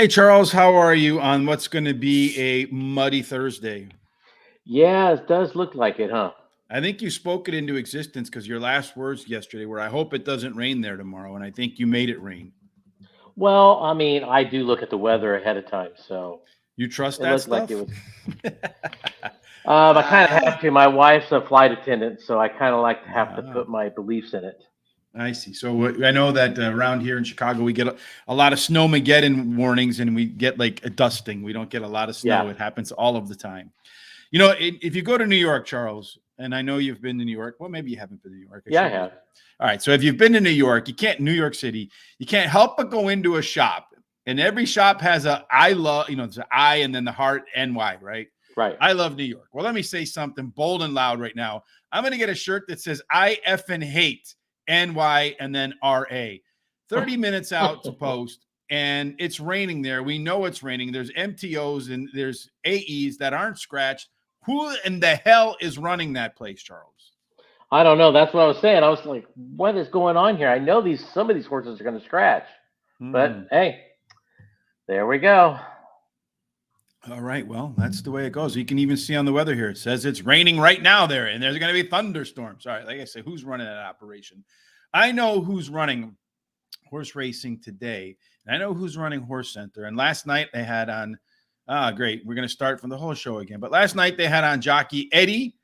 Hey, Charles, how are you on what's going to be a muddy Thursday? Yeah, it does look like it, huh? I think you spoke it into existence because your last words yesterday were, I hope it doesn't rain there tomorrow. And I think you made it rain. Well, I mean, I do look at the weather ahead of time, so You trust it that looked like it stuff? was. I kind of ah, have to. My wife's a flight attendant, so I kind of like to have to ah, put my beliefs in it. I see. So I know that around here in Chicago, we get a lot of snowmageddon warnings and we get like a dusting. We don't get a lot of Yeah, snow. It happens all of the time. If you go to New York, Charles, and I know you've been to New York, well, maybe you haven't been to New York. I yeah, I shouldn't have. assume. All right. So if you've been to New York, New York City, you can't help but go into a shop. And every shop has a I love, it's an I and then the heart NY, right? Right. I love New York. Well, let me say something bold and loud right now. I'm going to get a shirt that says I effing hate NY and then RA. 30 minutes out to post and it's raining there. We know it's raining. There's MTOs and there's AEs that aren't scratched. Who in the hell is running that place, Charles? I don't know. That's what I was saying. I was like, what is going on here? I know these some of these horses are going to scratch, but Hmm. hey, there we go. All right. Well, that's the way it goes. You can even see on the weather here. It says it's raining right now there, and there's going to be thunderstorms. All right. Like I said, who's running that operation? I know who's running horse racing today. And I know who's running Horse Center. And last night they had on, great. We're going to start from the whole show again. But last night they had on jockey Eddie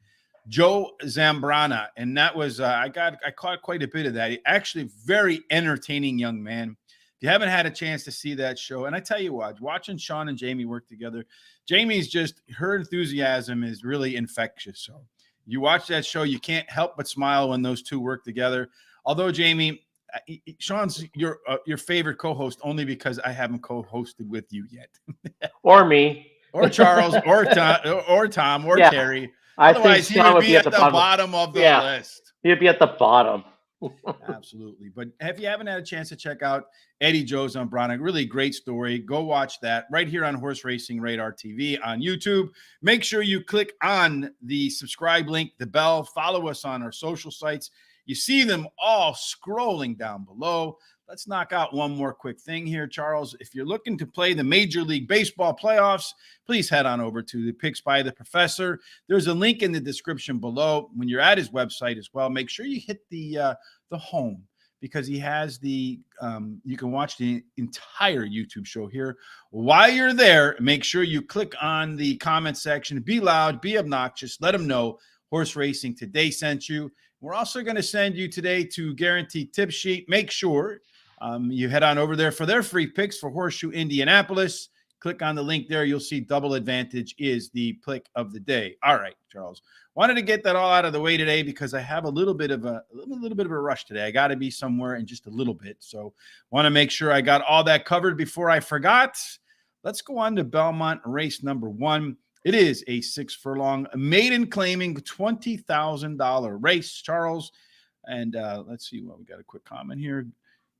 Joe Zambrana. And that was, I caught quite a bit of that. Actually, very entertaining young man. If you haven't had a chance to see that show, and I tell you what, watching Sean and Jamie work together, Jamie's just, her enthusiasm is really infectious. So you watch that show, you can't help but smile when those two work together. Although, Jamie, Sean's your favorite co-host only because I haven't co-hosted with you yet, Or me. or Charles, or Tom, or Yeah, Terry. I think Otherwise, he Sean would would be be at at the the bottom. bottom of the Yeah, list. he'd be at the bottom. Absolutely. But if you haven't had a chance to check out Eddie Joe's on Bronick, really great story. Go watch that right here on Horse Racing Radar TV on YouTube. Make sure you click on the subscribe link, the bell, follow us on our social sites. You see them all scrolling down below. Let's knock out one more quick thing here, Charles. If you're looking to play the Major League Baseball playoffs, please head on over to the Picks by the Professor. There's a link in the description below. When you're at his website as well, make sure you hit the home because he has the you can watch the entire YouTube show here. While you're there, make sure you click on the comment section. Be loud, be obnoxious. Let them know Horse Racing Today sent you. We're also going to send you today to Guaranteed Tip Sheet. Make sure you head on over there for their free picks for Horseshoe Indianapolis. Click on the link there. You'll see Double Advantage is the pick of the day. All right, Charles. Wanted to get that all out of the way today because I have a little bit of a rush today. I got to be somewhere in just a little bit. So want to make sure I got all that covered before I forgot. Let's go on to Belmont race number 1. It is a 6 furlong maiden claiming $20,000 race, Charles. And let's see. Well, we got a quick comment here.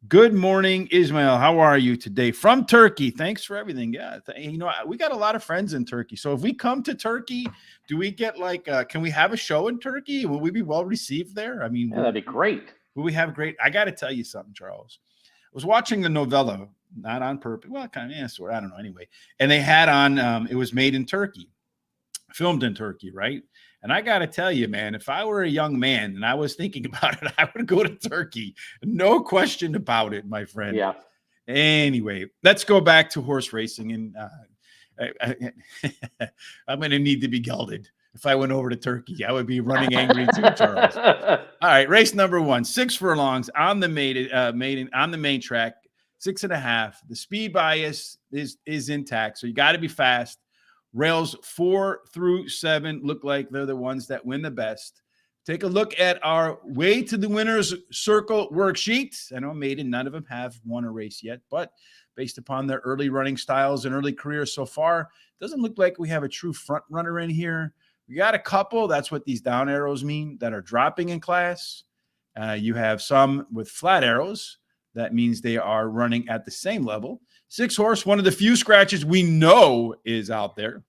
Good morning, Ismail. How are you today? From Turkey. Thanks for everything. Yeah, we got a lot of friends in Turkey. So if we come to Turkey, do we get can we have a show in Turkey? Will we be well received there? I mean, Yeah, that'd be great. will we have great? I got to tell you something, Charles. I was watching the novella, not on purpose. Well, kind of, sort of, I don't know. Anyway, and they had on, it was made in Turkey, filmed in Turkey, right? And I got to tell you, man, if I were a young man and I was thinking about it, I would go to Turkey. No question about it, my friend. Yeah. Anyway, let's go back to horse racing. And I'm going to need to be gelded. If I went over to Turkey, I would be running angry too, Charles. All right, race number 1, 6 furlongs on the maiden on the main track, 6.5. The speed bias is intact, so you got to be fast. Rails 4 through 7 look like they're the ones that win the best. Take a look at our way to the winner's circle worksheet. I know maiden, none of them have won a race yet, but based upon their early running styles and early careers so far, it doesn't look like we have a true front runner in here. We got a couple, that's what these down arrows mean, that are dropping in class. You have some with flat arrows. That means they are running at the same level. 6 horse, one of the few scratches we know is out there.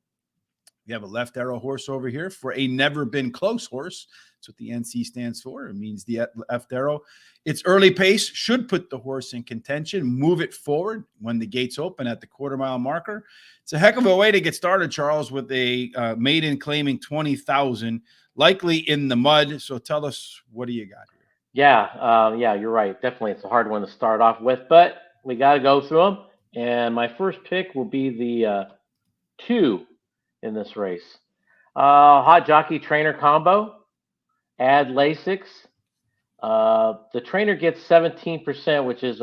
We have a left arrow horse over here for a never been close horse. That's what the NC stands for. It means the left arrow. Its early pace should put the horse in contention, move it forward when the gates open at the quarter-mile marker. It's a heck of a way to get started, Charles, with a maiden claiming 20,000, likely in the mud. So tell us, what do you got here? Yeah, you're right. Definitely, it's a hard one to start off with, but we got to go through them. And my first pick will be the 2 in this race. Hot jockey trainer combo. Add Lasix. The trainer gets 17%, which is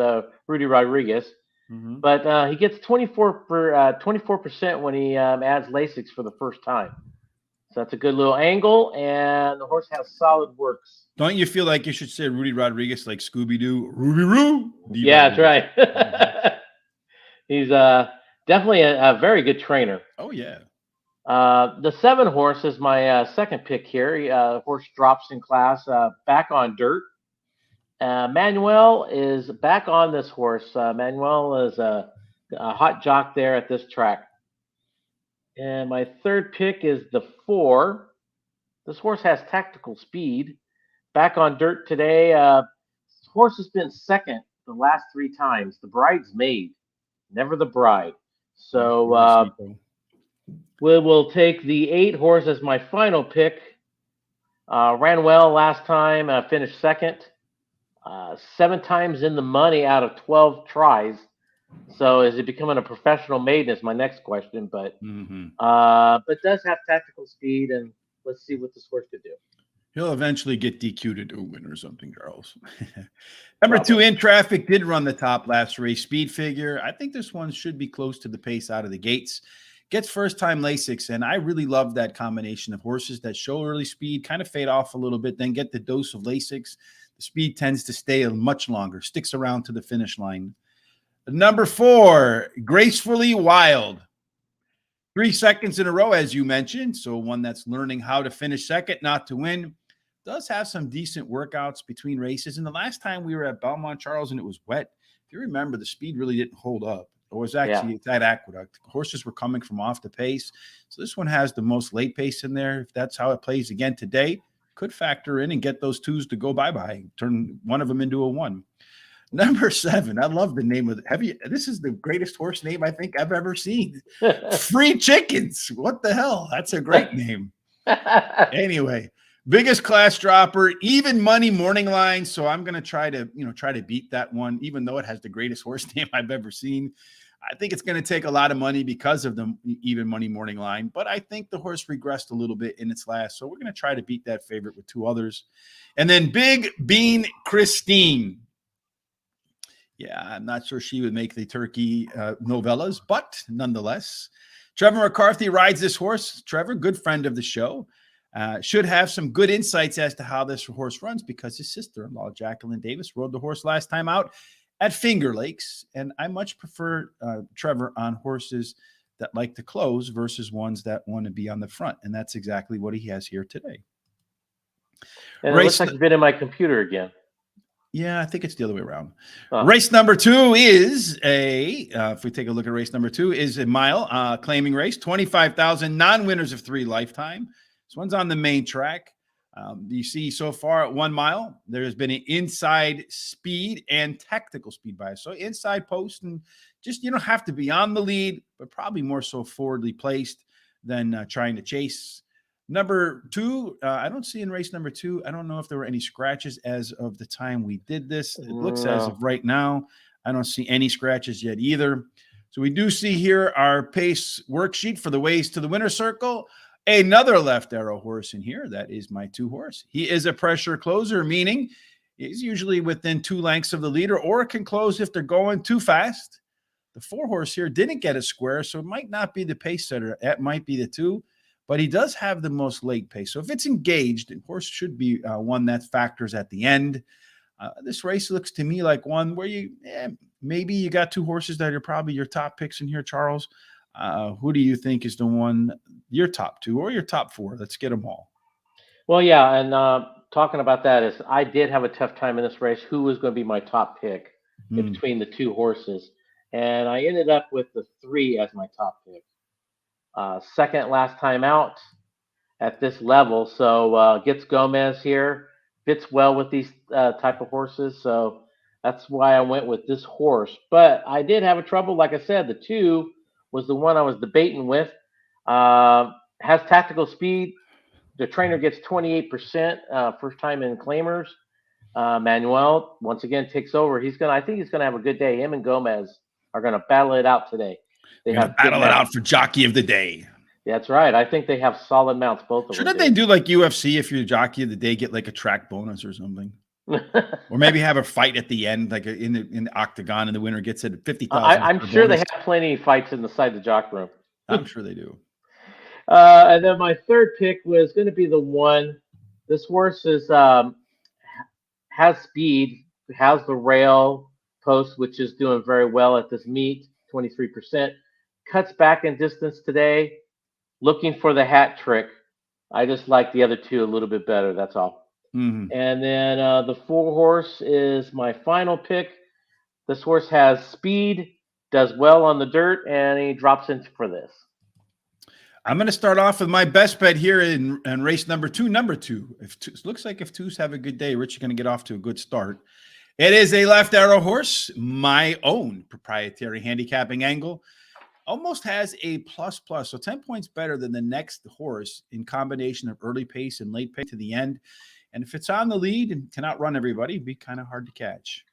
Rudy Rodriguez, but he gets 24% when he adds Lasix for the first time. So that's a good little angle, and the horse has solid works. Don't you feel like you should say Rudy Rodriguez like Scooby-Doo? Ruby-Roo? Yeah, that's right. He's definitely a very good trainer. Oh, yeah. The 7 horse is my second pick here. Horse drops in class, back on dirt. Manuel is back on this horse. Manuel is a hot jock there at this track. And my third pick is the 4. This horse has tactical speed. Back on dirt today. This horse has been second the last 3 times. The bride's maid, never the bride. So we will take the 8 horse as my final pick. Ran well last time, finished second. 7 times in the money out of 12 tries. So is it becoming a professional maiden is my next question, but does have tactical speed, and let's see what this horse could do. He'll eventually get DQ'd to win or something, Charles. Number 2, In Traffic, did run the top last race. Speed figure. I think this one should be close to the pace out of the gates. Gets first-time Lasix, and I really love that combination of horses that show early speed, kind of fade off a little bit, then get the dose of Lasix. The speed tends to stay much longer, sticks around to the finish line. Number 4, Gracefully Wild. 3 seconds in a row, as you mentioned. So one that's learning how to finish second, not to win. Does have some decent workouts between races. And the last time we were at Belmont, Charles, and it was wet, if you remember, the speed really didn't hold up. It was actually at Aqueduct. Horses were coming from off the pace. So this one has the most late pace in there. If that's how it plays again today, could factor in and get those 2s to go bye-bye. Turn one of them into a 1. Number 7, I love the name of it. This is the greatest horse name I think I've ever seen. Free Chickens. What the hell? That's a great name. Anyway, biggest class dropper, even money morning line. So I'm going to try to beat that one, even though it has the greatest horse name I've ever seen. I think it's going to take a lot of money because of the even money morning line, but I think the horse regressed a little bit in its last. So we're going to try to beat that favorite with 2 others. And then Big Bean Christine. Yeah, I'm not sure she would make the turkey novellas, but nonetheless, Trevor McCarthy rides this horse. Trevor, good friend of the show, should have some good insights as to how this horse runs because his sister-in-law, Jacqueline Davis, rode the horse last time out at Finger Lakes, and I much prefer Trevor on horses that like to close versus ones that want to be on the front, and that's exactly what he has here today. And it looks like it's been in my computer again. Yeah, I think it's the other way around. Race number 2 is if we take a look at race number 2, is a mile claiming race, 25,000 non-winners of 3 lifetime. This one's on the main track. You see so far at 1 mile, there has been an inside speed and tactical speed bias. So inside post, and just, you don't have to be on the lead, but probably more so forwardly placed than trying to chase. Number 2, I don't see in race number 2. I don't know if there were any scratches as of the time we did this. It looks as of right now, I don't see any scratches yet either. So we do see here our pace worksheet for the ways to the winner's circle. Another left arrow horse in here. That is my 2 horse. He is a pressure closer, meaning he's usually within 2 lengths of the leader or can close if they're going too fast. The 4 horse here didn't get a square, so it might not be the pace setter. That might be the 2. But he does have the most late pace. So if it's engaged, the horse should be one that factors at the end. This race looks to me like one where maybe you got 2 horses that are probably your top picks in here, Charles. Who do you think is the one, your top 2 or your top 4? Let's get them all. Well, yeah, and talking about that is I did have a tough time in this race. Who was going to be my top pick between the 2 horses? And I ended up with the 3 as my top pick. Second last time out, at this level. So gets Gomez here, fits well with these type of horses. So that's why I went with this horse. But I did have a trouble. Like I said, the 2 was the one I was debating with. Has tactical speed. The trainer gets 28% first time in claimers. Manuel once again takes over. I think he's gonna have a good day. Him and Gomez are gonna battle it out today. They Going to have good battle it out mounts. for jockey of the day. That's right. I think they have solid mounts, both of Shouldn't them. they do like UFC if you're a jockey of the day, get like a track bonus or something? Or maybe have a fight at the end, like in the octagon, and the winner gets it at 50,000. I'm sure they have plenty of fights inside the jock room. I'm sure they do. And then my third pick was going to be the one. This horse has speed, has the rail post, which is doing very well at this meet, 23%. Cuts back in distance today, looking for the hat trick. I just like the other 2 a little bit better. That's all. Mm-hmm. And then the 4 horse is my final pick. This horse has speed, does well on the dirt, and he drops in for this. I'm going to start off with my best bet here in race number 2. Number 2. It looks like if 2s have a good day, Rich is going to get off to a good start. It is a left arrow horse, my own proprietary handicapping angle. Almost has a plus, so 10 points better than the next horse in combination of early pace and late pace to the end. And if it's on the lead and cannot run everybody, it'd be kind of hard to catch.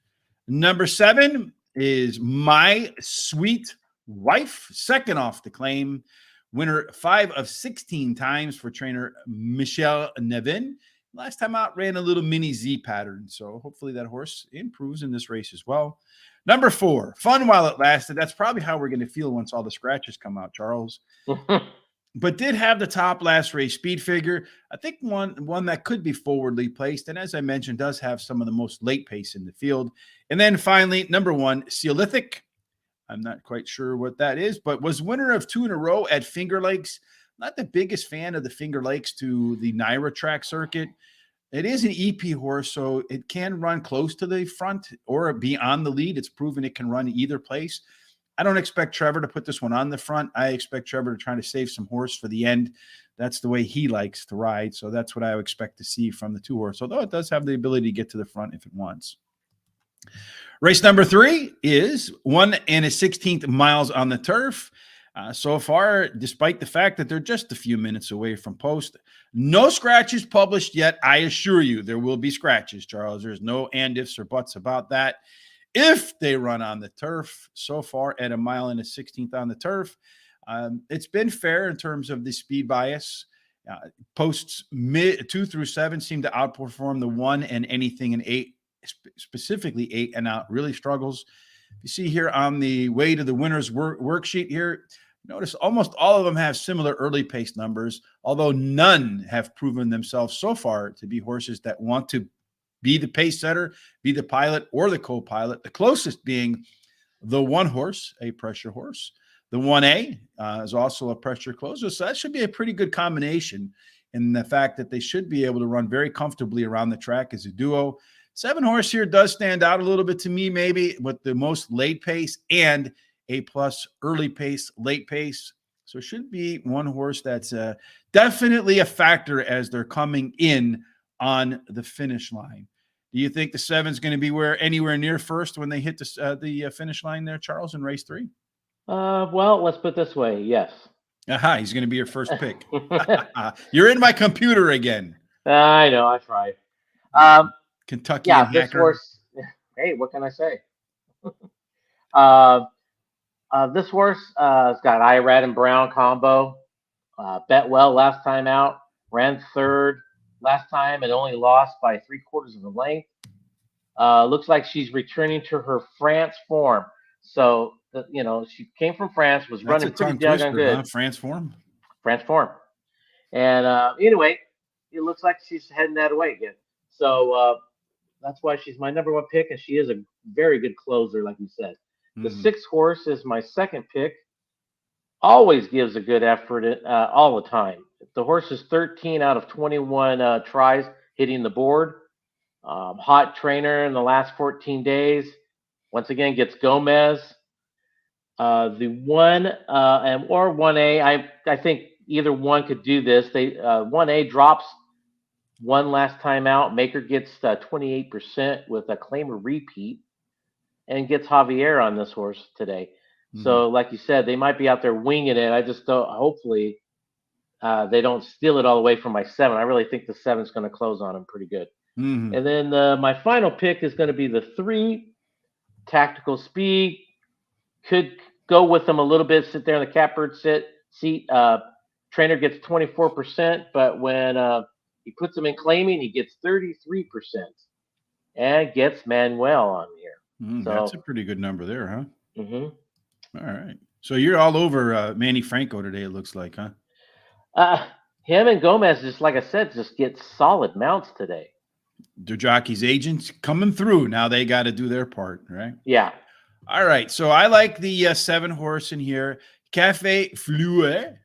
Number 7 is My Sweet Wife, second off the claim. Winner 5 of 16 times for trainer Michel Nevin. Last time out ran a little mini Z pattern, so hopefully that horse improves in this race as well. Number 4, Fun While It Lasted. That's probably how we're going to feel once all the scratches come out, Charles. But did have the top last race speed figure. I think one that could be forwardly placed, and as I mentioned, does have some of the most late pace in the field. And then finally, number 1, Seolithic. I'm not quite sure what that is, but was winner of 2 in a row at Finger Lakes. Not the biggest fan of the Finger Lakes to the Naira track circuit. It is an EP horse, so it can run close to the front or be on the lead. It's proven it can run either place. I don't expect Trevor to put this one on the front. I expect Trevor to try to save some horse for the end. That's the way he likes to ride, so that's what I would expect to see from the 2 horse, although it does have the ability to get to the front if it wants. Race number 3 is 1 1/16 miles on the turf. So far, despite the fact that they're just a few minutes away from post, no scratches published yet. I assure you there will be scratches, Charles. There's no and ifs or buts about that. If they run on the turf so far at 1 1/16 on the turf, it's been fair in terms of the speed bias. Posts 2 through 7 seem to outperform the 1 and anything in 8. Specifically 8 and out really struggles. You see here on the way to the winner's worksheet here, notice almost all of them have similar early pace numbers, although none have proven themselves so far to be horses that want to be the pace setter, be the pilot or the co-pilot. The closest being the 1 horse, a pressure horse. The 1A is also a pressure closer. So that should be a pretty good combination in the fact that they should be able to run very comfortably around the track as a duo. 7 horse here does stand out a little bit to me, maybe with the most late pace and a plus early pace, late pace. So it should be 1 horse that's definitely a factor as they're coming in on the finish line. Do you think the 7's going to be anywhere near first when they hit the finish line there, Charles, in race 3? Well, let's put it this way. Yes. Aha, he's going to be your first pick. You're in my computer again. I know. I tried. Kentucky this horse. Hey, what can I say? This horse has got Irad and Brown combo. Bet well last time out. Ran 3rd last time and only lost by 3/4 of a length. Looks like she's returning to her France form. So, she came from France, was running pretty doggone good. Huh? France form? France form. And anyway, it looks like she's heading that way again. So that's why she's my number 1 pick, and she is a very good closer, like you said. The 6 horse is my second pick. Always gives a good effort all the time. The horse is 13 out of 21 tries hitting the board. Hot trainer in the last 14 days. Once again, gets Gomez. The 1 or 1A, I think, either one could do this. They 1A drops one last time out. Maker gets 28% with a claimer repeat and gets Javier on this horse today. So, like you said, they might be out there winging it. I just don't. Hopefully, they don't steal it all away from my 7. I really think the 7's going to close on them pretty good. Mm-hmm. And then my final pick is going to be the 3, Tactical Speed. Could go with them a little bit, sit there in the catbird seat. Trainer gets 24%, but when he puts him in claiming, he gets 33% and gets Manuel on here. That's a pretty good number there, huh? Mm-hmm. All right. So you're all over Manny Franco today, it looks like, huh? Him and Gomez, just like I said, just get solid mounts today. The jockey's agents coming through. Now they got to do their part, right? Yeah. All right. So I like the 7 horse in here. Cafe Fleur.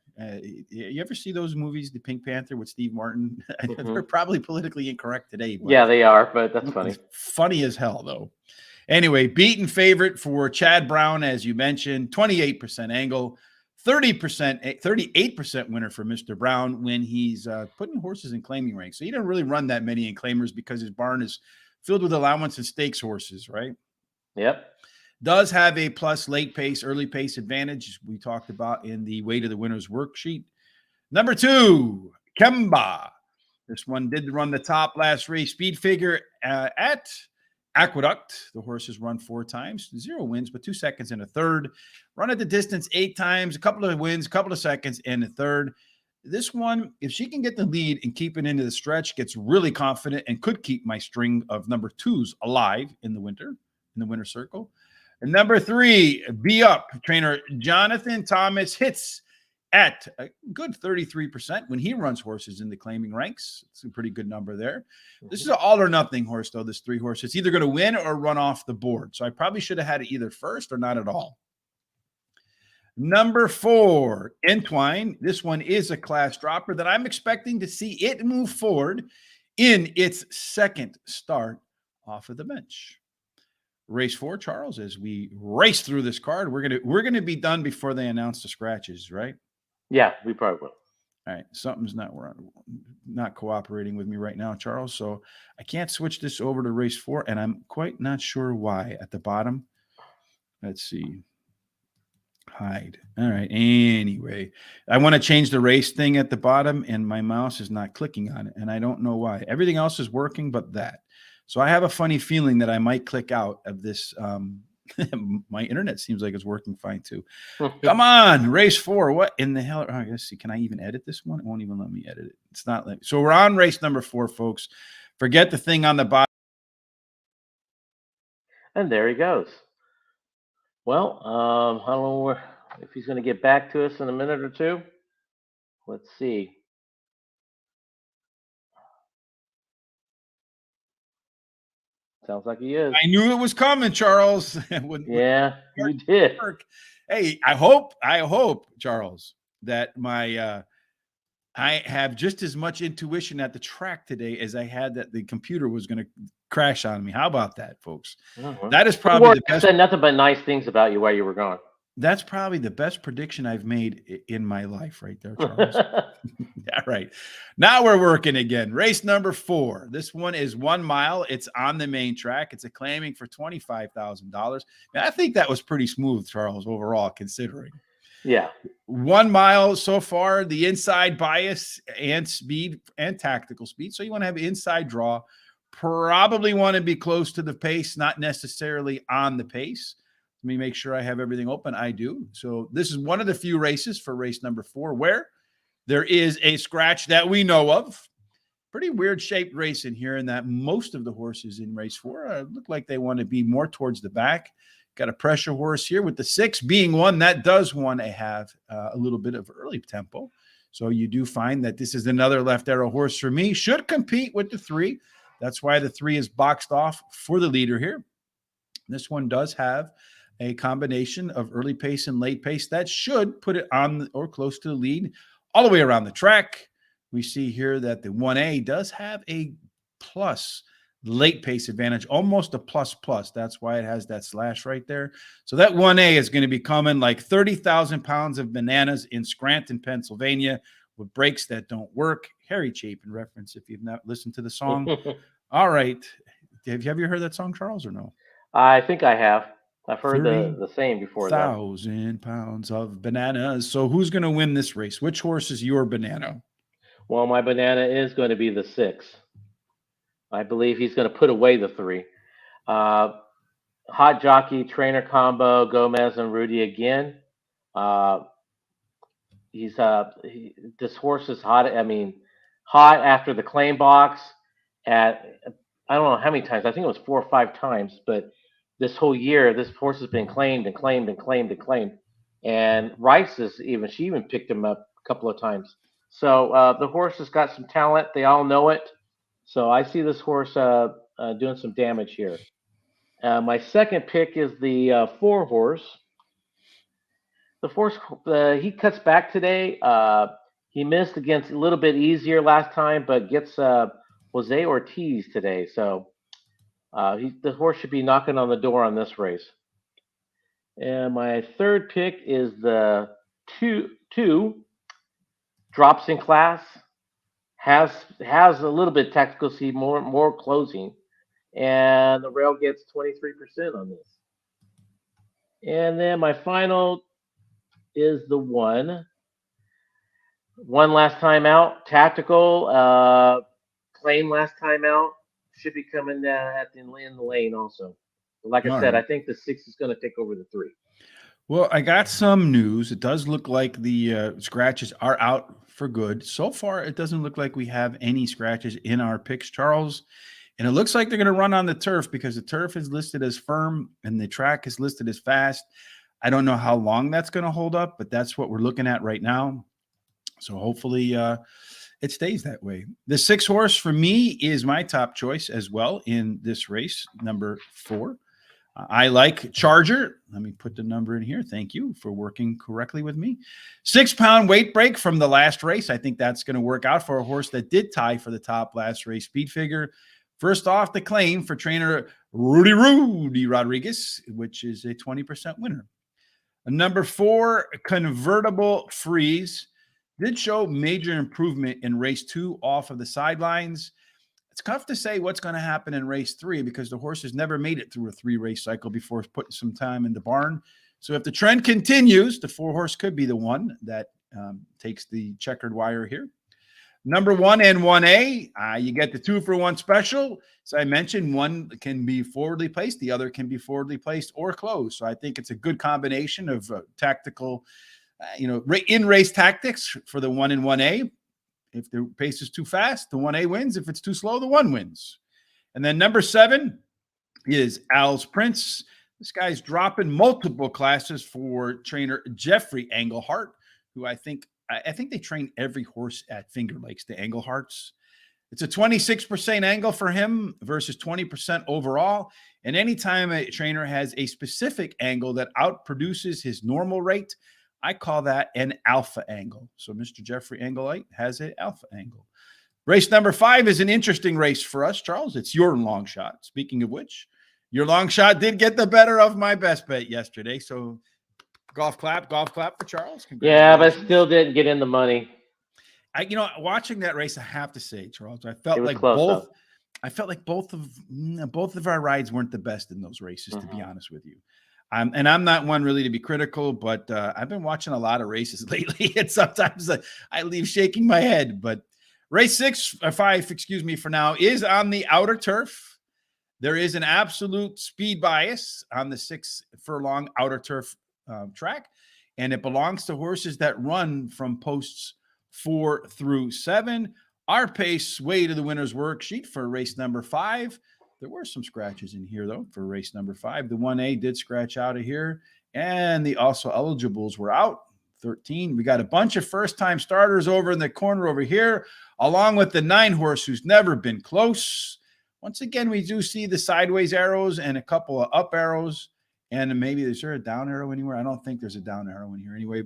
You ever see those movies, The Pink Panther with Steve Martin? They're probably politically incorrect today. Yeah, they are, but that's funny. Funny as hell, though. Anyway, beaten favorite for Chad Brown, as you mentioned, 28% angle, 38% winner for Mr. Brown when he's putting horses in claiming ranks. So he doesn't really run that many in claimers because his barn is filled with allowance and stakes horses, right? Yep. Does have a plus late pace, early pace advantage we talked about in the Way to the Winners worksheet. Number 2, Kemba. This one did run the top last race. Speed figure at Aqueduct. The horse has run 4 times, 0 wins, but 2 seconds and a third. Run at the distance 8 times, a couple of wins, a couple of seconds and a third. This one, if she can get the lead and keep it into the stretch, gets really confident and could keep my string of number 2s alive in the winter circle. And number 3, Be Up. Trainer Jonathan Thomas hits at a good 33% when he runs horses in the claiming ranks. It's a pretty good number there. This is an all or nothing horse, though, this 3 horse. It's either going to win or run off the board. So I probably should have had it either first or not at all. Number 4, Entwine. This one is a class dropper that I'm expecting to see it move forward in its second start off of the bench. Race 4, Charles, as we race through this card, we're gonna be done before they announce the scratches, right? Yeah, we probably will. All right, something's not cooperating with me right now, Charles. So I can't switch this over to race 4, and I'm quite not sure why. At the bottom, let's see. Hide. All right. Anyway, I want to change the race thing at the bottom, and my mouse is not clicking on it, and I don't know why. Everything else is working, but that. So I have a funny feeling that I might click out of this. My internet seems like it's working fine too. Come on, race 4. What in the hell? Oh, let's see. Can I even edit this one? It won't even let me edit it. It's not like so. We're on race number 4, folks. Forget the thing on the bottom. And there he goes. Well, I don't know if he's going to get back to us in a minute or two. Let's see. Sounds like he is. I knew it was coming, Charles. Yeah, you did. Hey, I hope, Charles, that I have just as much intuition at the track today as I had that the computer was going to crash on me. How about that, folks? Mm-hmm. That is probably the best. I said nothing but nice things about you while you were gone. That's probably the best prediction I've made in my life right there, Charles. Yeah, right. Now we're working again. Race number 4. This one is 1 mile. It's on the main track. It's a claiming for $25,000. I think that was pretty smooth, Charles, overall, considering. Yeah. 1 mile so far, the inside bias and speed and tactical speed. So you want to have inside draw. Probably want to be close to the pace, not necessarily on the pace. Let me make sure I have everything open. I do. So this is one of the few races for race number 4 where there is a scratch that we know of. Pretty weird shaped race in here, in that most of the horses in race 4 look like they want to be more towards the back. Got a pressure horse here with the 6 being one that does want to have a little bit of early tempo. So you do find that this is another left arrow horse for me. Should compete with the 3. That's why the 3 is boxed off for the leader here. This one does have a combination of early pace and late pace that should put it on or close to the lead all the way around the track. We see here that the 1A does have a plus late pace advantage, almost a plus plus. That's why it has that slash right there. So that 1A is going to be coming like 30,000 pounds of bananas in Scranton, Pennsylvania, with brakes that don't work. Harry Chapin reference if you've not listened to the song. All right. Have you heard that song, Charles, or no? I think I have. I've heard the same before that. 30,000 pounds of bananas. So who's going to win this race? Which horse is your banana? Well, my banana is going to be the 6. I believe he's going to put away the 3. Hot jockey trainer combo, Gomez and Rudy again. This horse is hot. I mean, hot after the claim box at, I don't know how many times. I think it was 4 or 5 times. But this whole year, this horse has been claimed and claimed and claimed and claimed. And Rice she even picked him up a couple of times. So the horse has got some talent. They all know it. So I see this horse doing some damage here. My second pick is the 4 horse. The horse, he cuts back today. He missed against a little bit easier last time, but gets Jose Ortiz today. So the horse should be knocking on the door on this race. And my third pick is the 2, drops in class. Has a little bit of tactical speed, more closing, and the rail gets 23% on this. And then my final is the 1 last time out, tactical, claim last time out, should be coming in the lane also. But like I said, I think the 6 is going to take over the 3. Well, I got some news. It does look like the scratches are out for good. So far, it doesn't look like we have any scratches in our picks, Charles. And it looks like they're going to run on the turf because the turf is listed as firm and the track is listed as fast. I don't know how long that's going to hold up, but that's what we're looking at right now. So hopefully it stays that way. The 6 horse for me is my top choice as well in this race, number 4. I like Charger. Let me put the number in here. Thank you for working correctly with me. 6-pound weight break from the last race. I think that's going to work out for a horse that did tie for the top last race speed figure. First off, the claim for trainer Rudy Rodriguez, which is a 20% winner. Number 4, Convertible Freeze. Did show major improvement in race 2 off of the sidelines. It's tough to say what's going to happen in race 3 because the horse has never made it through a 3-race cycle before putting some time in the barn. So if the trend continues, the 4 horse could be the one that takes the checkered wire here. Number 1 and 1A, you get the 2-for-1 special. As I mentioned, one can be forwardly placed, the other can be forwardly placed or closed. So I think it's a good combination of tactical, in-race tactics for the 1 and 1A. If the pace is too fast, the 1A wins. If it's too slow, the 1 wins. And then number 7 is Al's Prince. This guy's dropping multiple classes for trainer Jeffrey Engelhart, who I think they train every horse at Finger Lakes, the Engleharts. It's a 26% angle for him versus 20% overall. And anytime a trainer has a specific angle that outproduces his normal rate, I call that an alpha angle. So Mr. Jeffrey Engelhart has an alpha angle. Race number 5 is an interesting race for us, Charles. It's your long shot. Speaking of which, your long shot did get the better of my best bet yesterday. So golf clap for Charles. Yeah, but still didn't get in the money. Watching that race, I have to say, Charles, I felt like both of our rides weren't the best in those races, to be honest with you. And I'm not one really to be critical, but I've been watching a lot of races lately, and sometimes I leave shaking my head. But race 5, for now, is on the outer turf. There is an absolute speed bias on the 6-furlong outer turf track, and it belongs to horses that run from posts 4 through 7. Our pace way to the winner's worksheet for race number 5. There were some scratches in here, though, for race number 5. The 1A did scratch out of here, and the also eligibles were out, 13. We got a bunch of first-time starters over in the corner over here, along with the 9 horse who's never been close. Once again, we do see the sideways arrows and a couple of up arrows, and maybe is there a down arrow anywhere? I don't think there's a down arrow in here anyway.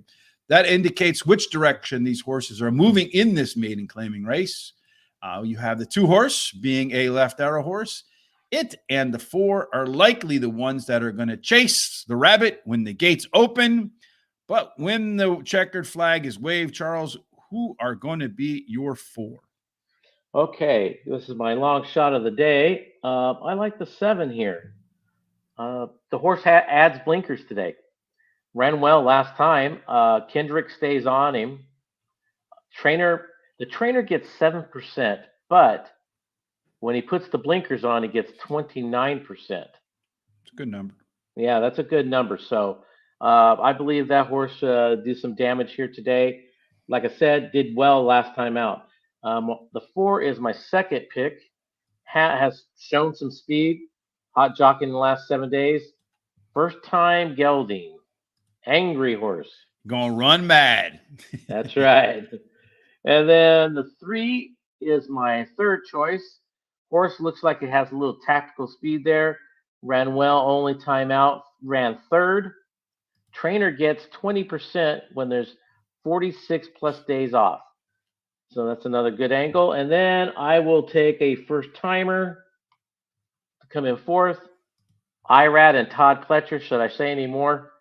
That indicates which direction these horses are moving in this maiden claiming race. You have the 2 horse being a left arrow horse. It and the 4 are likely the ones that are going to chase the rabbit when the gates open. But when the checkered flag is waved, Charles, who are going to be your 4? Okay, this is my long shot of the day. I like the 7 here. The horse adds blinkers today. Ran well last time. Kendrick stays on him. The trainer gets 7%, but when he puts the blinkers on, he gets 29%. It's a good number. Yeah, that's a good number. So I believe that horse do some damage here today. Like I said, did well last time out. The 4 is my second pick. Has shown some speed. Hot jockey in the last 7 days. First time gelding. Angry horse. Gonna run mad. That's right. And then the 3 is my third choice. Horse looks like it has a little tactical speed there. Ran well, only time out. Ran third. Trainer gets 20% when there's 46 plus days off. So that's another good angle. And then I will take a first timer to come in fourth. Irad and Todd Pletcher. Should I say any more?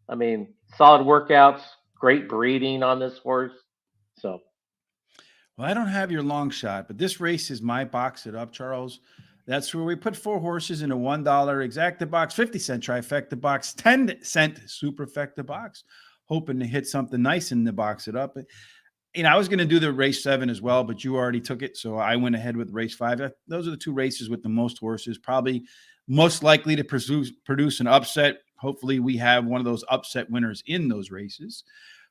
I mean, solid workouts, great breeding on this horse. So. Well, I don't have your long shot, but this race is my box it up, Charles. That's where we put 4 horses in a $1 exacta box, 50-cent trifecta box, 10-cent superfecta box, hoping to hit something nice in the box it up. I was going to do the race 7 as well, but you already took it, so I went ahead with race 5. Those are the 2 races with the most horses, probably most likely to produce an upset. Hopefully, we have one of those upset winners in those races.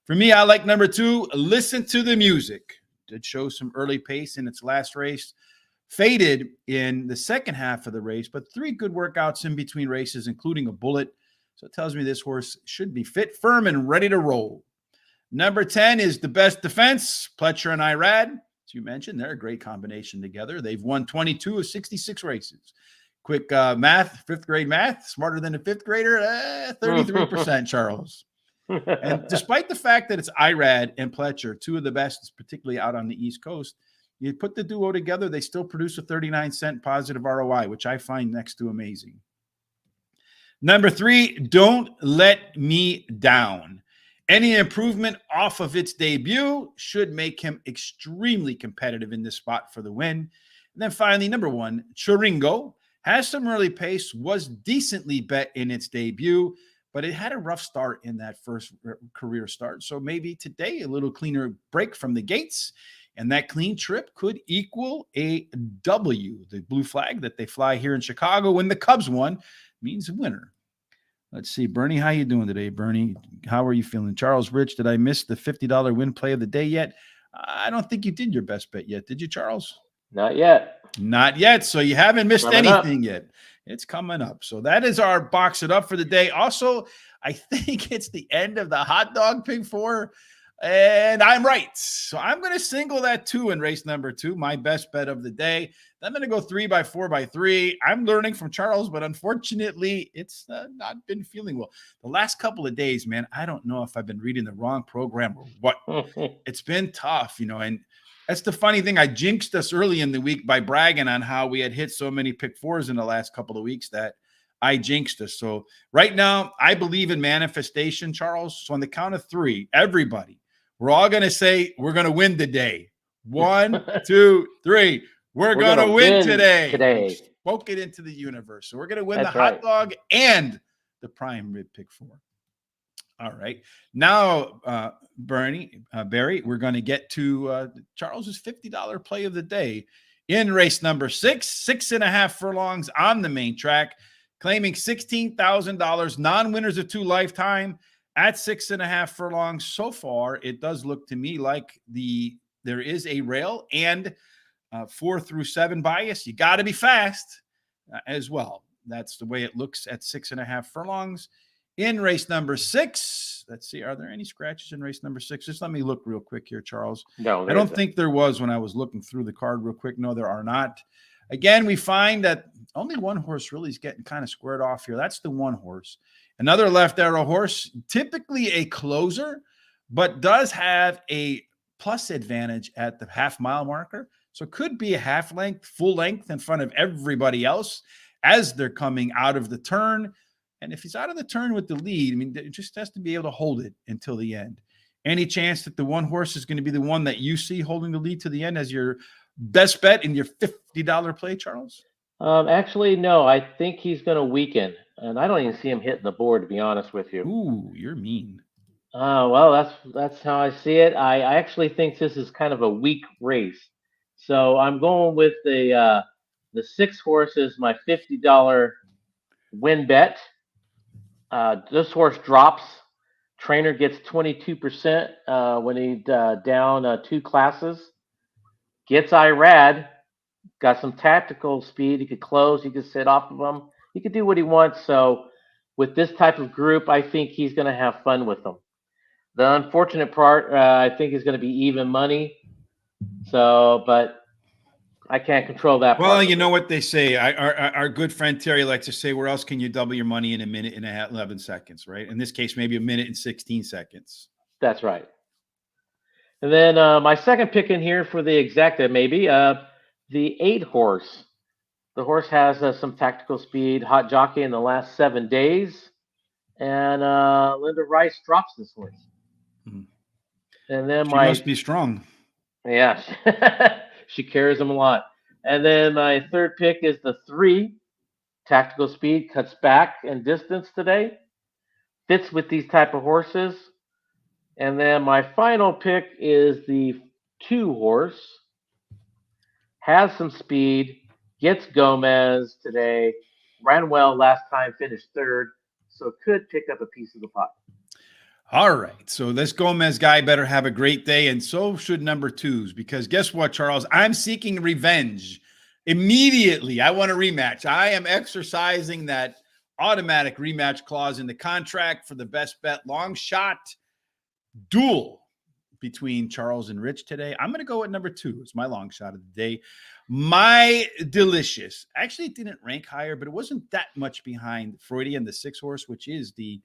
For me, I like number 2, Listen to the Music. Did show some early pace in its last race. Faded in the second half of the race, but 3 good workouts in between races, including a bullet. So it tells me this horse should be fit, firm, and ready to roll. Number 10 is The Best Defense, Pletcher and Irad. As you mentioned, they're a great combination together. They've won 22 of 66 races. Quick math, 5th grade math, smarter than a 5th grader, 33%, Charles. And despite the fact that it's Irad and Pletcher, 2 of the best, particularly out on the East Coast, you put the duo together, they still produce a 39-cent positive ROI, which I find next to amazing. Number 3, Don't Let Me Down. Any improvement off of its debut should make him extremely competitive in this spot for the win. And then finally, number 1, Chiringo. Has some early pace, was decently bet in its debut, but it had a rough start in that first career start. So maybe today a little cleaner break from the gates, and that clean trip could equal a W. The blue flag that they fly here in Chicago when the Cubs won means a winner. Let's see, Bernie, how you doing today, Bernie? How are you feeling? Charles Rich, did I miss the $50 win play of the day yet? I don't think you did your best bet yet. Did you, Charles? Not yet. Not yet. So you haven't missed Coming anything yet. It's coming up. So that is our box it up for the day. Also, I think it's the end of the hot dog pick 4. And I'm right. So I'm going to single that 2 in race number 2, my best bet of the day. I'm going to go 3x4x3. I'm learning from Charles, but unfortunately, it's not been feeling well. The last couple of days, man, I don't know if I've been reading the wrong program or what. It's been tough, and that's the funny thing. I jinxed us early in the week by bragging on how we had hit so many pick 4s in the last couple of weeks that I jinxed us. So right now, I believe in manifestation, Charles. So on the count of 3, everybody, we're all going to say we're going to win today. 1, 2, 3. We're going to win today. Spoke it into the universe. So we're going to win the hot dog and the prime rib pick 4. All right. Now, Barry, we're going to get to Charles's $50 play of the day in race number 6, 6.5 furlongs on the main track, claiming $16,000, non-winners of 2 lifetime at 6.5 furlongs. So far, it does look to me like there is a rail and 4 through 7 bias. You got to be fast as well. That's the way it looks at 6.5 furlongs. In race number 6, let's see, are there any scratches in race number 6? Just let me look real quick here, Charles. No, I don't think there was when I was looking through the card real quick. No, there are not. Again, we find that only one horse really is getting kind of squared off here. That's the 1 horse. Another left arrow horse, typically a closer, but does have a plus advantage at the half-mile marker. So it could be a half length, full length in front of everybody else as they're coming out of the turn. And if he's out of the turn with the lead, I mean, it just has to be able to hold it until the end. Any chance that the one horse is going to be the one that you see holding the lead to the end as your best bet in your $50 play, Charles? Actually, no. I think he's going to weaken, and I don't even see him hitting the board, to be honest with you. Ooh, you're mean. Well, that's how I see it. I actually think this is kind of a weak race, so I'm going with the 6 horse is my $50 win bet. This horse drops. Trainer gets 22% when he's down 2 classes. Gets IRAD. Got some tactical speed. He could close. He could sit off of them. He could do what he wants. So with this type of group, I think he's going to have fun with them. The unfortunate part, I think, is going to be even money. So, but I can't control that part. Well, you know what they say. Our good friend Terry likes to say, where else can you double your money in a minute and 11 seconds, right? In this case, maybe a minute and 16 seconds. That's right. And then my second pick in here for the exacta, maybe the 8 horse. The horse has some tactical speed, hot jockey in the last 7 days. And Linda Rice drops this horse. And then she must be strong. Yeah, she carries them a lot. And then my third pick is the 3. Tactical speed, cuts back and distance today. Fits with these type of horses. And then my final pick is the 2 horse. Has some speed. Gets Gomez today. Ran well last time, finished 3rd. So could pick up a piece of the pot. All right. So this Gomez guy better have a great day, and so should number 2s, because guess what, Charles? I'm seeking revenge immediately. I want a rematch. I am exercising that automatic rematch clause in the contract for the best bet long shot duel between Charles and Rich today. I'm going to go with number 2. It's my long shot of the day. My delicious. Actually, it didn't rank higher, but it wasn't that much behind Freudian, the 6 horse, which is the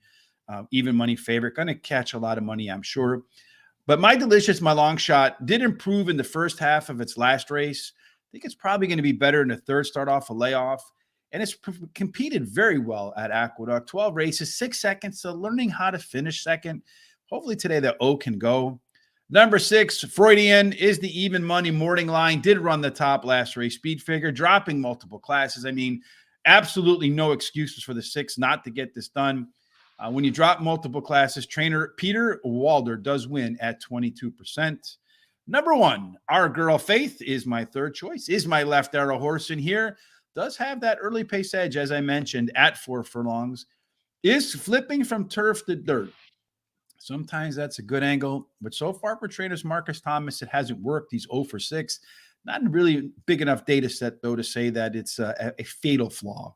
even money favorite. Going to catch a lot of money, I'm sure. But my delicious, my long shot, did improve in the first half of its last race. I think it's probably going to be better in the 3rd start off a layoff. And it's competed very well at Aqueduct. 12 races, 6 seconds. So learning how to finish second. Hopefully today the O can go. Number 6, Freudian, is the even money morning line. Did run the top last race. Speed figure, dropping multiple classes. I mean, absolutely no excuses for the 6 not to get this done. When you drop multiple classes, trainer Peter Walder does win at 22%. Number 1, Our Girl Faith, is my 3rd choice, is my left arrow horse in here. Does have that early pace edge, as I mentioned, at 4 furlongs. Is flipping from turf to dirt. Sometimes that's a good angle, but so far for trainers Marcus Thomas, it hasn't worked. He's 0 for 6. Not a really big enough data set, though, to say that it's a fatal flaw.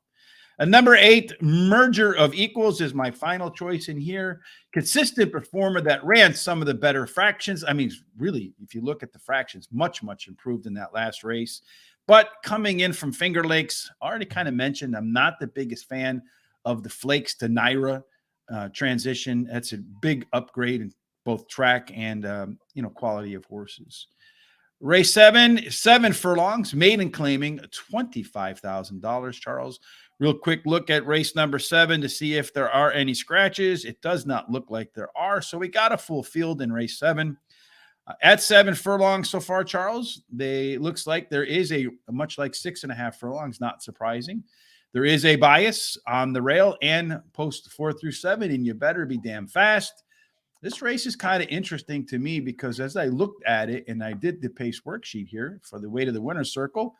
Number 8, Merger of Equals, is my final choice in here. Consistent performer that ran some of the better fractions. I mean, really, if you look at the fractions, much, much improved in that last race. But coming in from Finger Lakes, already kind of mentioned, I'm not the biggest fan of the Flakes to Naira transition. That's a big upgrade in both track and, quality of horses. Race 7 furlongs, maiden claiming $25,000, Charles. Real quick look at race number 7 to see if there are any scratches. It does not look like there are. So we got a full field in race 7. At 7 furlongs so far, Charles, looks like there is a much like 6.5 furlongs, not surprising. There is a bias on the rail and post 4 through 7, and you better be damn fast. This race is kind of interesting to me because as I looked at it and I did the pace worksheet here for the way to the winner's circle,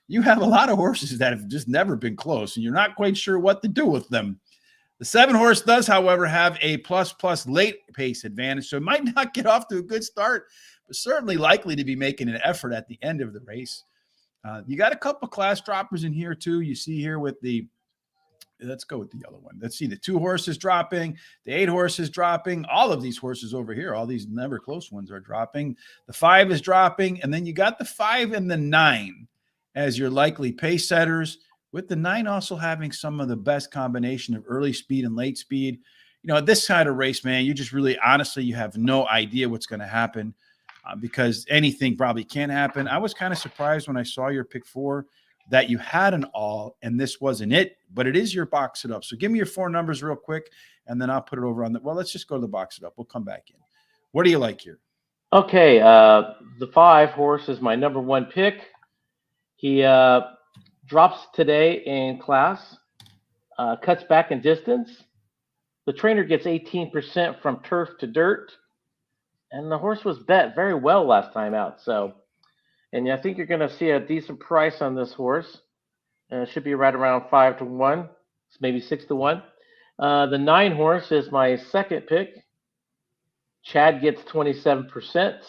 you have a lot of horses that have just never been close, and you're not quite sure what to do with them. The 7 horse does, however, have a plus late pace advantage, so it might not get off to a good start, but certainly likely to be making an effort at the end of the race. You got a couple class droppers in here, too. You see here with let's go with the yellow one. Let's see, the 2 horses dropping, the 8 horses dropping, all of these horses over here, all these never close ones are dropping. The 5 is dropping, and then you got the 5 and the 9 as your likely pace setters, with the 9 also having some of the best combination of early speed and late speed. This kind of race, man, you just really, honestly, you have no idea what's going to happen. because anything probably can happen. I was kind of surprised when I saw your pick 4 that you had an all and this wasn't it, but it is your box it up. So give me your 4 numbers real quick, and then I'll put it over on the, well, let's just go to the box it up. We'll come back in. What do you like here? Okay, the 5 horse is my number 1 pick. He drops today in class, cuts back in distance. The trainer gets 18% from turf to dirt, and the horse was bet very well last time out. So, and I think you're going to see a decent price on this horse. It should be right around 5 to 1, maybe 6 to 1. The 9 horse is my second pick. Chad gets 27%.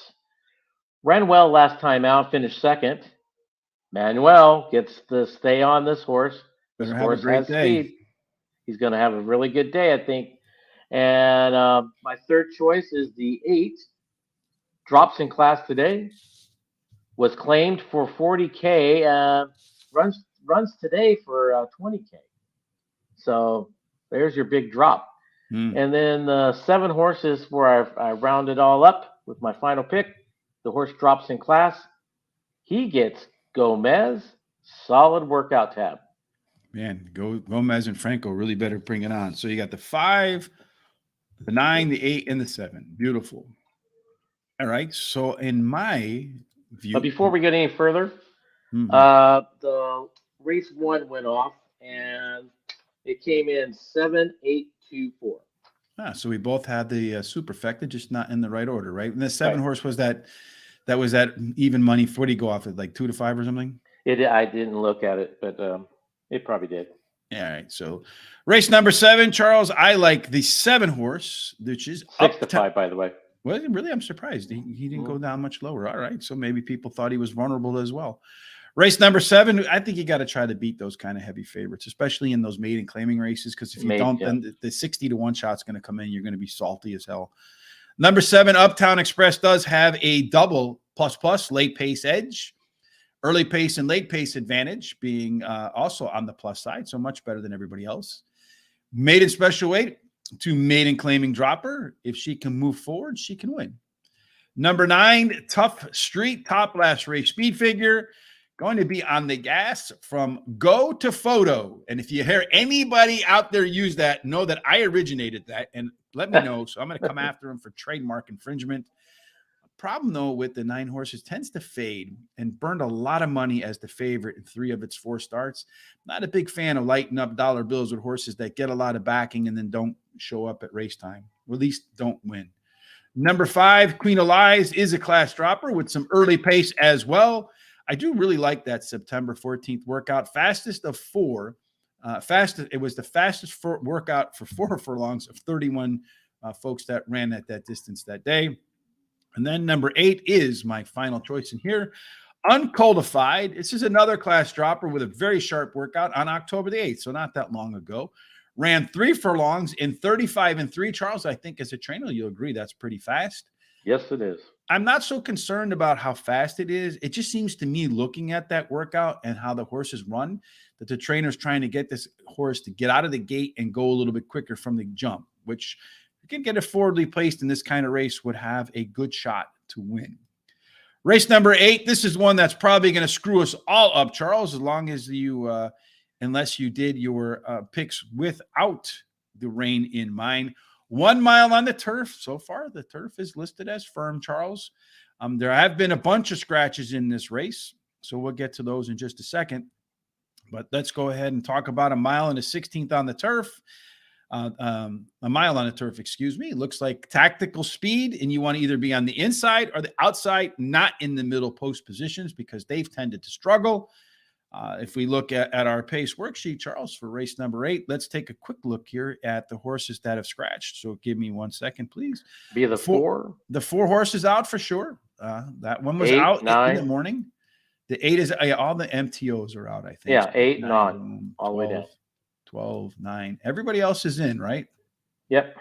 Ran well last time out, finished second. Manuel gets to stay on this horse. This horse has speed. He's going to have a really good day, I think. And my third choice is the 8. Drops in class today. Was claimed for 40K. Runs today for 20K. So there's your big drop. And then the 7 horses where I round it all up with my final pick. The horse drops in class. He gets Gomez, solid workout tab. Man, Gomez and Franco really better bring it on. So you got the 5, the 9, the 8, and the 7. Beautiful. All right. So in my view, but before we get any further, the race 1 went off and it came in 7-8-2-4. So we both had the superfecta, just not in the right order, right? And the 7 horse was that was that even money. What do you go off at, like 2 to 5 or something? I didn't look at it, but it probably did. All right. So race number 7, Charles. I like the 7 horse, which is 6 to 5, by the way. Well, really, I'm surprised he didn't go down much lower. All right. So maybe people thought he was vulnerable as well. Race number 7, I think you got to try to beat those kind of heavy favorites, especially in those maiden claiming races, because if you don't, then the 60 to 1 shot's going to come in. You're going to be salty as hell. Number 7, Uptown Express does have a double plus late pace edge. Early pace and late pace advantage being also on the plus side, so much better than everybody else. Maiden special weight to maiden claiming dropper. If she can move forward, she can win. Number 9, Tough Street, top last race speed figure. Going to be on the gas from go to photo. And if you hear anybody out there use that, know that I originated that and let me know. So I'm going to come after him for trademark infringement. Problem, though, with the 9 horses tends to fade and burned a lot of money as the favorite in 3 of its 4 starts. Not a big fan of lighting up dollar bills with horses that get a lot of backing and then don't show up at race time, or at least don't win. Number 5, Queen of Lies, is a class dropper with some early pace as well. I do really like that September 14th workout. Fastest of 4. It was the fastest workout for 4 furlongs of 31 folks that ran at that distance that day. And then number 8 is my final choice in here. Uncodified. This is another class dropper with a very sharp workout on October the 8th, so not that long ago. Ran 3 furlongs in 35-3. Charles, I think as a trainer, you'll agree that's pretty fast. Yes, it is. I'm not so concerned about how fast it is. It just seems to me, looking at that workout and how the horses run, that the trainer's trying to get this horse to get out of the gate and go a little bit quicker from the jump, which you can get it forwardly placed in this kind of race would have a good shot to win. Race number 8. This is one that's probably going to screw us all up, Charles, as long as you, unless you did your picks without the rain in mind. 1 mile on the turf. So far, the turf is listed as firm, Charles. There have been a bunch of scratches in this race, so we'll get to those in just a second. But let's go ahead and talk about 1 mile and a 16th on the turf. A mile on the turf, excuse me. It looks like tactical speed, and you want to either be on the inside or the outside, not in the middle post positions, because they've tended to struggle. If we look at our pace worksheet, Charles, for race number 8, let's take a quick look here at the horses that have scratched. So give me 1 second, please. Be the 4. The 4 horses out for sure. That one was 8, out 9. in the morning. The 8 is all the MTOs are out, I think. Yeah, 8, 9, 9, all the way down. 12, 9. Everybody else is in, right? Yep.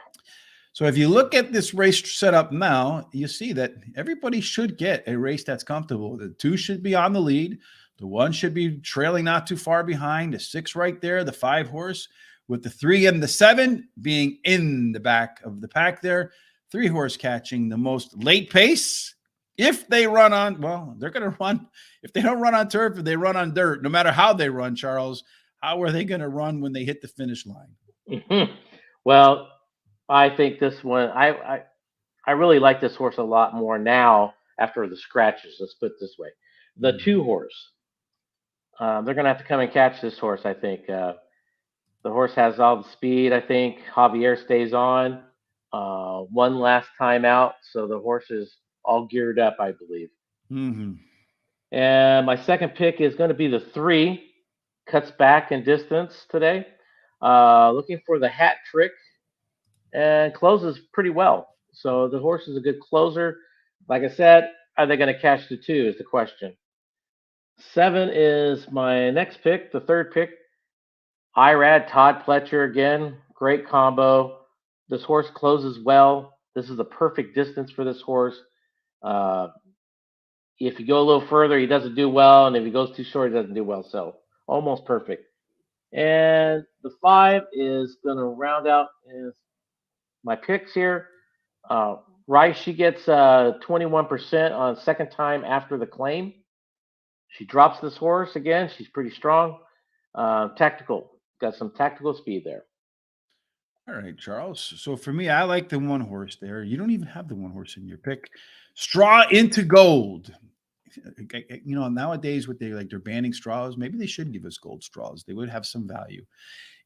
So if you look at this race setup now, you see that everybody should get a race that's comfortable. The 2 should be on the lead. The 1 should be trailing not too far behind. The 6 right there, the 5 horse, with the 3 and the 7 being in the back of the pack there. 3 horse catching the most late pace If they run on, well, they're going to run. If they don't run on turf, if they run on dirt, no matter how they run, Charles, how are they going to run when they hit the finish line? Well, I think this one, I really like this horse a lot more now after the scratches. Let's put it this way. The Mhm. 2 horse, they're going to have to come and catch this horse, I think. The horse has all the speed. I think Javier stays on one last time out. So the horse is all geared up, I believe. Mhm. And my second pick is going to be the 3, cuts back in distance today. Looking for the hat trick and closes pretty well. So the horse is a good closer. Like I said, are they going to catch the 2 is the question. 7 is my next pick, the third pick. Irad Todd Pletcher again, great combo. This horse closes well. This is a perfect distance for this horse. Uh, if you go a little further, he doesn't do well, and if he goes too short, he doesn't do well. So almost perfect. And the 5 is going to round out my picks here. Rice, she gets 21% on second time after the claim. She drops this horse again. She's pretty strong. Tactical, got some tactical speed there. All right, Charles. So for me, I like the 1 horse there. You don't even have the 1 horse in your pick. Straw into gold. Nowadays, what they're banning straws. Maybe they should give us gold straws. They would have some value.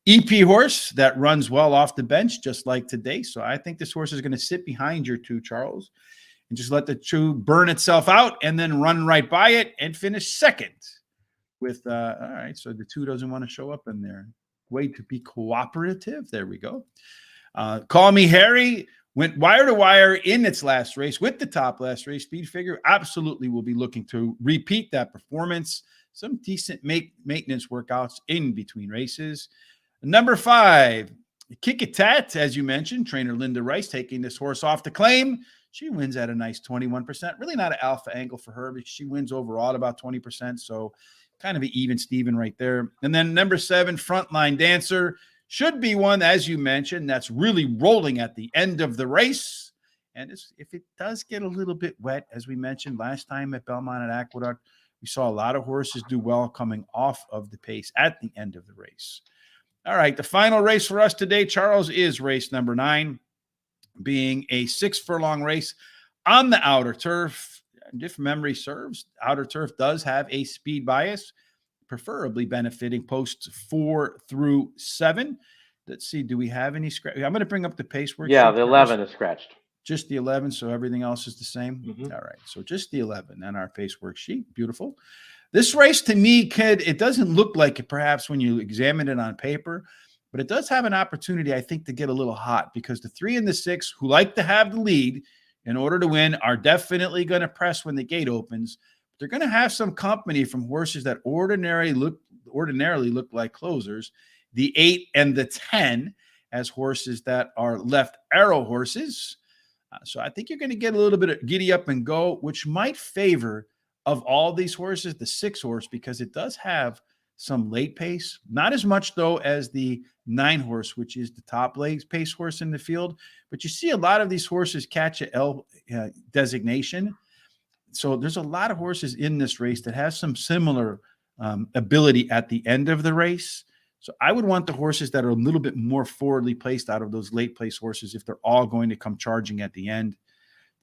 EP horse that runs well off the bench, just like today. So I think this horse is going to sit behind your 2, Charles, and just let the 2 burn itself out and then run right by it and finish second. With all right, so the 2 doesn't want to show up in there. Way to be cooperative. There we go. Call Me Harry went wire to wire in its last race with the top last race. Speed figure absolutely will be looking to repeat that performance. Some decent maintenance workouts in between races. Number 5, Kick It Tat, as you mentioned, trainer Linda Rice taking this horse off the claim. She wins at a nice 21%. Really not an alpha angle for her, but she wins overall at about 20%. So kind of an even Steven right there. And then number 7, Frontline Dancer, should be one, as you mentioned, that's really rolling at the end of the race. And if it does get a little bit wet, as we mentioned last time at Belmont at Aqueduct, we saw a lot of horses do well coming off of the pace at the end of the race. All right, the final race for us today, Charles, is race number 9, being a 6-furlong race on the outer turf. And if memory serves, outer turf does have a speed bias, preferably benefiting posts 4 through 7. Let's see, do we have any scratch? I'm going to bring up the pace worksheet. Yeah, the 11 is scratched. Just the 11, so everything else is the same. Mm-hmm. All right, so just the 11 on our pace worksheet. Beautiful. This race to me, kid, it doesn't look like it perhaps when you examine it on paper, but it does have an opportunity, I think, to get a little hot because the 3 and the 6, who like to have the lead in order to win, are definitely going to press when the gate opens. They're going to have some company from horses that ordinarily look like closers, the 8 and the 10 as horses that are left arrow horses. So I think you're going to get a little bit of giddy up and go, which might favor of all these horses, the 6 horse, because it does have some late pace. Not as much, though, as the 9 horse, which is the top late pace horse in the field. But you see a lot of these horses catch a L designation. So there's a lot of horses in this race that have some similar ability at the end of the race. So I would want the horses that are a little bit more forwardly placed out of those late place horses if they're all going to come charging at the end.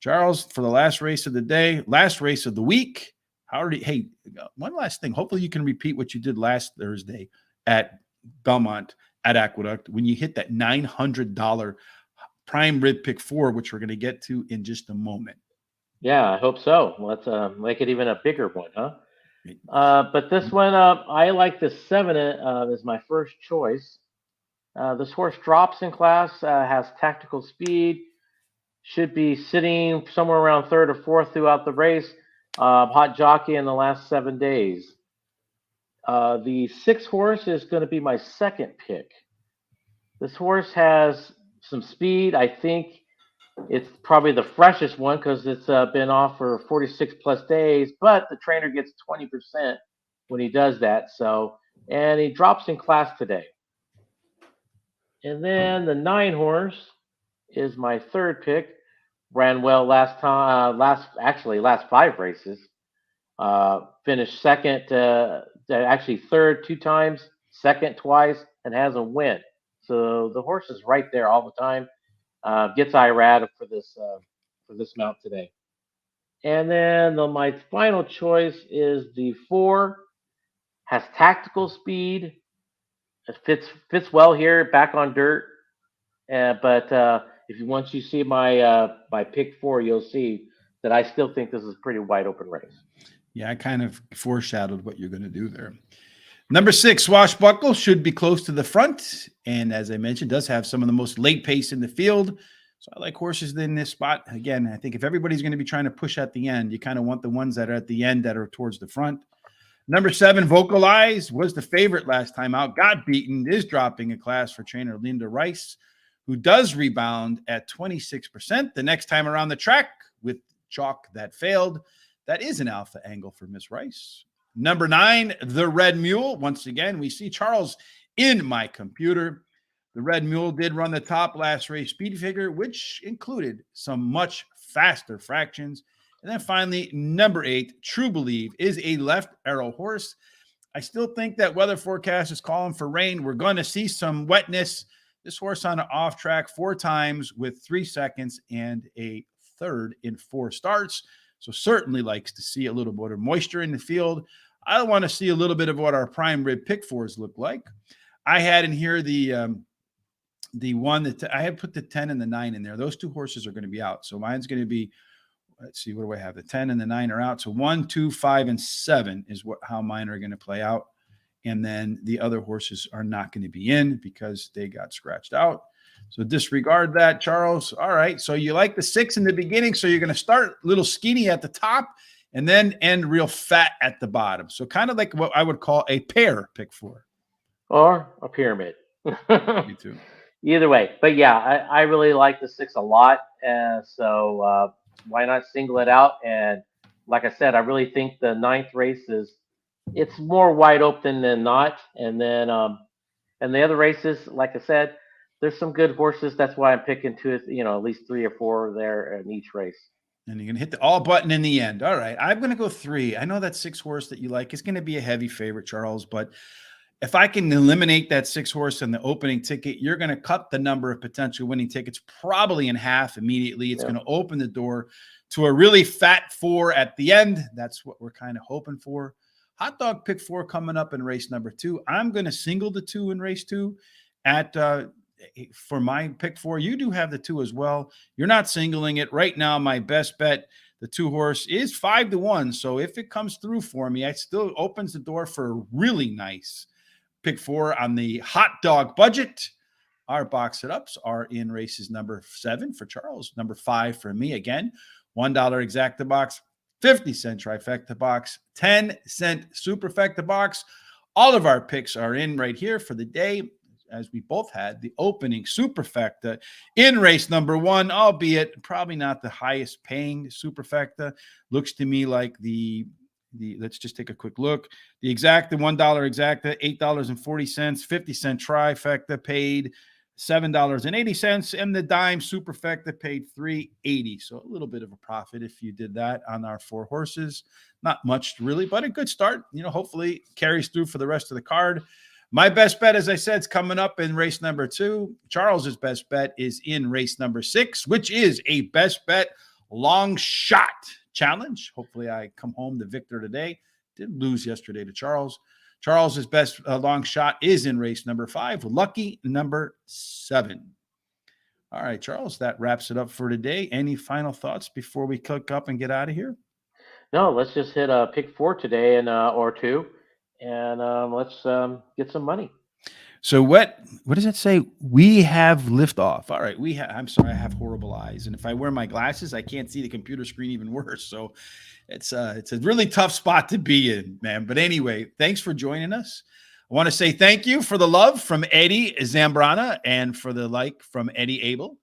Charles, for the last race of the day, last race of the week, hey, one last thing. Hopefully you can repeat what you did last Thursday at Belmont at Aqueduct when you hit that $900 prime rib pick 4, which we're going to get to in just a moment. Yeah, I hope so. Let's make it even a bigger one, huh? But this one, I like the 7 as my first choice. This horse drops in class, has tactical speed, should be sitting somewhere around 3rd or 4th throughout the race. Hot jockey in the last 7 days. The 6 horse is going to be my second pick. This horse has some speed. I think it's probably the freshest one because it's been off for 46 plus days, but the trainer gets 20% when he does that. So, and he drops in class today. And then the 9 horse is my third pick. ran well last time. Last 5 races. Finished second, actually third 2 times, second twice, and has a win. So the horse is right there all the time. Gets IRAD for this mount today. And then my final choice is the 4. Has tactical speed. It fits well here, back on dirt. But if you once you see my pick 4, you'll see that I still think this is a pretty wide open race. Yeah, I kind of foreshadowed what you're going to do there. Number 6, Swashbuckle, should be close to the front. And as I mentioned, does have some of the most late pace in the field. So I like horses in this spot. Again, I think if everybody's going to be trying to push at the end, you kind of want the ones that are at the end that are towards the front. Number 7, Vocalize, was the favorite last time out. Got beaten, is dropping a class for trainer Linda Rice, who does rebound at 26% the next time around the track with chalk that failed. That is an alpha angle for Miss Rice. Number 9, the Red Mule. Once again, we see Charles in my computer. The Red Mule did run the top last race speed figure, which included some much faster fractions. And then finally, number 8, True Believe, is a left arrow horse. I still think that weather forecast is calling for rain. We're going to see some wetness. This horse on an off track 4 times with 3 seconds and a third in 4 starts. So certainly likes to see a little bit of moisture in the field. I want to see a little bit of what our prime rib pick 4s look like. I had in here the one that I had put the 10 and the 9 in there. Those 2 horses are going to be out. So mine's going to be, let's see, what do I have? The 10 and the 9 are out. So 1, 2, 5, and 7 is how mine are going to play out. And then the other horses are not going to be in because they got scratched out. So disregard that, Charles. All right. So you like the 6 in the beginning. So you're going to start a little skinny at the top and then end real fat at the bottom. So kind of like what I would call a pair pick 4. Or a pyramid. Me too. Either way. But yeah, I really like the 6 a lot. So why not single it out? And like I said, I really think the 9th race it's more wide open than not. And then and the other races, like I said, there's some good horses. That's why I'm picking 2, at least 3 or 4 there in each race. And you're going to hit the all button in the end. All right. I'm going to go 3. I know that 6 horse that you like is going to be a heavy favorite, Charles, but if I can eliminate that 6 horse in the opening ticket, you're going to cut the number of potential winning tickets probably in half immediately. It's going to open the door to a really fat 4 at the end. That's what we're kind of hoping for. Hot dog pick 4 coming up in race number 2. I'm going to single the 2 in race 2 for my pick 4. You do have the 2 as well. You're not singling it right now. My best bet, the 2 horse, is 5-1. So if it comes through for me, it still opens the door for a really nice pick 4 on the hot dog budget. Our box it-ups are in races number 7 for Charles, number 5 for me. Again, $1 exacta box, 50-cent trifecta box, 10-cent superfecta box. All of our picks are in right here for the day, as we both had the opening superfecta in race number 1, albeit probably not the highest paying superfecta. Looks to me like the let's just take a quick look. The exacta, $1 exacta, $8.40, 50-cent trifecta paid $7.80, and the dime superfecta paid $3.80. So a little bit of a profit if you did that on our 4 horses. Not much really, but a good start. Hopefully carries through for the rest of the card. My best bet, as I said, is coming up in race number 2. Charles's best bet is in race number 6, which is a best bet long shot challenge. Hopefully I come home the victor today. Did lose yesterday to Charles. Charles's best long shot is in race number 5, lucky number 7. All right, Charles, that wraps it up for today. Any final thoughts before we click up and get out of here? No, let's just hit a pick 4 today and or 2, and let's get some money. So what does it say? We have liftoff. All right, I'm sorry, I have horrible eyes, and if I wear my glasses, I can't see the computer screen even worse. So it's a really tough spot to be in, man. But anyway, thanks for joining us. I want to say thank you for the love from Eddie Zambrana and for the like from Eddie Abel.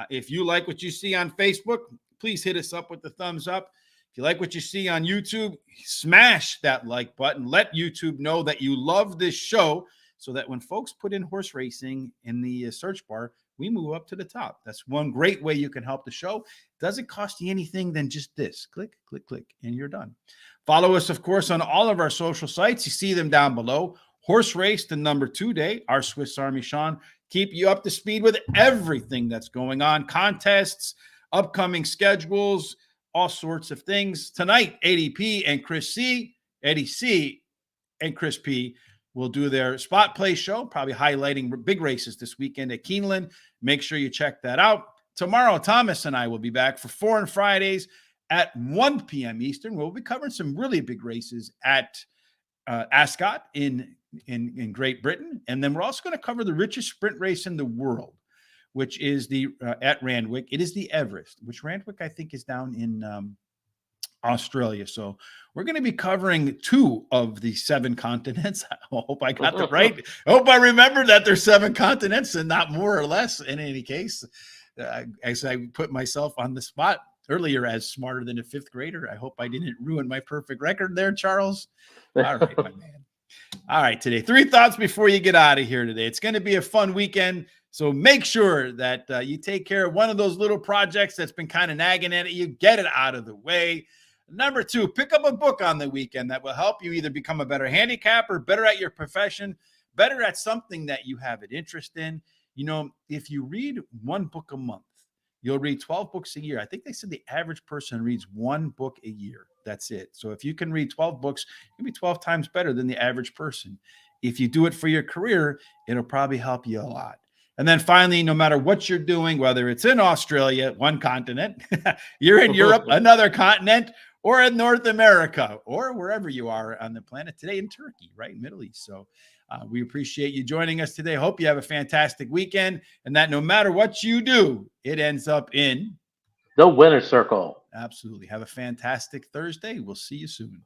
If you like what you see on Facebook, please hit us up with the thumbs up. If you like what you see on YouTube, smash that like button. Let YouTube know that you love this show. so that when folks put in horse racing in the search bar, we move up to the top. That's one great way you can help the show. Doesn't cost you anything than just this. Click, click, click, and you're done. Follow us, of course, on all of our social sites. You see them down below. Horse Race, the number 2 day, our Swiss Army Sean, keep you up to speed with everything that's going on, contests, upcoming schedules, all sorts of things. Tonight, Eddie C and Chris P will do their spot play show, probably highlighting big races this weekend at Keeneland. Make sure you check that out. Tomorrow, Thomas and I will be back for Foreign Fridays at 1 p.m. Eastern. We'll be covering some really big races at Ascot in Great Britain. And then we're also going to cover the richest sprint race in the world, which is the at Randwick. It is the Everest, which Randwick, I think, is down in Australia. So we're going to be covering 2 of the 7 continents. I hope I got that right. I hope I remember that there's 7 continents and not more or less in any case. As I put myself on the spot earlier as smarter than a 5th grader, I hope I didn't ruin my perfect record there, Charles. All right, my man. All right, today, 3 thoughts before you get out of here today. It's going to be a fun weekend, so make sure that you take care of one of those little projects that's been kind of nagging at you. Get it out of the way. Number 2, pick up a book on the weekend that will help you either become a better handicapper, better at your profession, better at something that you have an interest in. You know, if you read 1 book a month, you'll read 12 books a year. I think they said the average person reads 1 book a year. That's it. So if you can read 12 books, you'll be 12 times better than the average person. If you do it for your career, it'll probably help you a lot. And then finally, no matter what you're doing, whether it's in Australia, 1 continent, you're in Europe, another continent, or in North America, or wherever you are on the planet today, in Turkey, right? Middle East. So we appreciate you joining us today. Hope you have a fantastic weekend, and that no matter what you do, it ends up in the winner's circle. Absolutely. Have a fantastic Thursday. We'll see you soon.